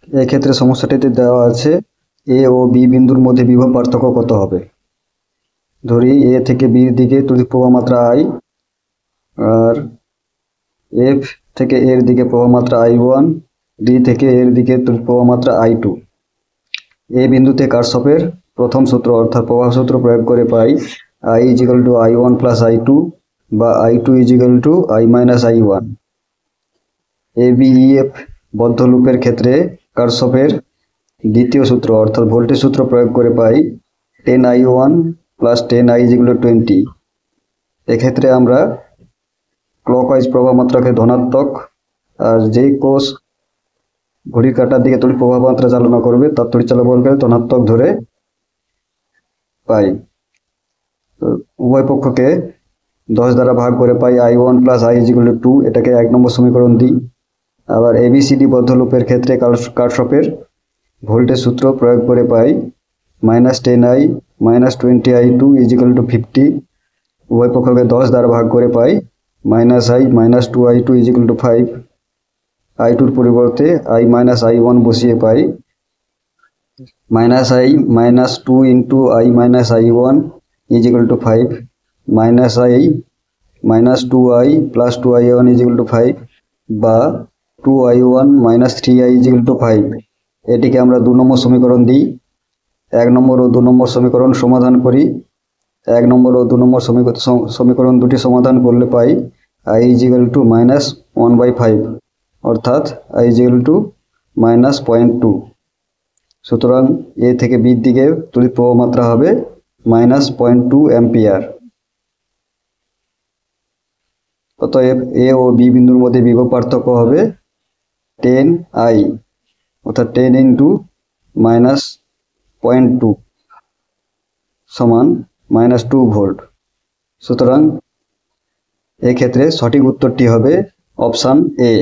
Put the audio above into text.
এই ক্ষেত্রে সমস্যাটিতে দেওয়া আছে এ ও বি বিন্দুর মধ্যে বিভব পার্থক্য কত হবে। ধরি এ থেকে বির দিকে তড়িৎ প্রবাহ মাত্রা আই, আর এফ থেকে এর দিকে প্রবাহ মাত্রা I1, ডি থেকে এর দিকে তড়িৎ প্রবাহ মাত্রা I2। এই বিন্দুতে কারশফের প্রথম সূত্র অর্থাৎ প্রবাহ সূত্র প্রয়োগ করে পাই I = I1 + I2 বা I2 = I - I1। ABEF বদ্ধ লুপের ক্ষেত্রে কারশফের দ্বিতীয় সূত্র অর্থাৎ ভোল্টেজ সূত্র প্রয়োগ করে পাই 10I1 + 10I = 20। এক্ষেত্রে আমরা ক্লকওয়াইজ প্রবাহ মাত্রাকে ধনাত্মক, আর যেই কোষ ঘড়ির কাঁটার দিকে তড়িৎ প্রবাহ মাত্রা চালনা করবে তার তড়িৎ চালক বলকে ধনাত্মক ধরে পাই। উভয় পক্ষকে 10 দ্বারা ভাগ করে পাই I1 + I = 2। এটাকে 1 নম্বর সমীকরণ দিই। আবার ABCD বদ্ধ লুপের ক্ষেত্রে কারশফের ভোল্টেজ সূত্র প্রয়োগ করে পাই -10I - 20I2 = 50। উভয় পক্ষকে 10 দ্বারা ভাগ করে পাই -I - 2I2 = 5। I2 পরিবর্তে I - I1 বসিয়ে পাই -I - 2 × I - I1 = 5, -I - 2I + 2I1 = 5 বা 2I1 - 3I = 5। এটিকে আমরা 2 নম্বর সমীকরণ দিই। 1 নম্বর ও 2 নম্বর সমীকরণ সমাধান করি। 1 নম্বর ও 2 নম্বর সমীকরণ দুটি সমাধান করলে পাই I = -1/5 অর্থাৎ I = -0.2। সুতরাং এ থেকে বির দিকে তড়িৎ প্রবাহ মাত্রা হবে -0.2 অ্যাম্পিয়ার। অতএব এ ও বি বিন্দুর মধ্যে বিভব পার্থক্য হবে 10I অর্থাৎ 10 × -0.2 সমান -2 ভোল্ট। সুতরাং এক্ষেত্রে সঠিক উত্তরটি হবে অপশান এ।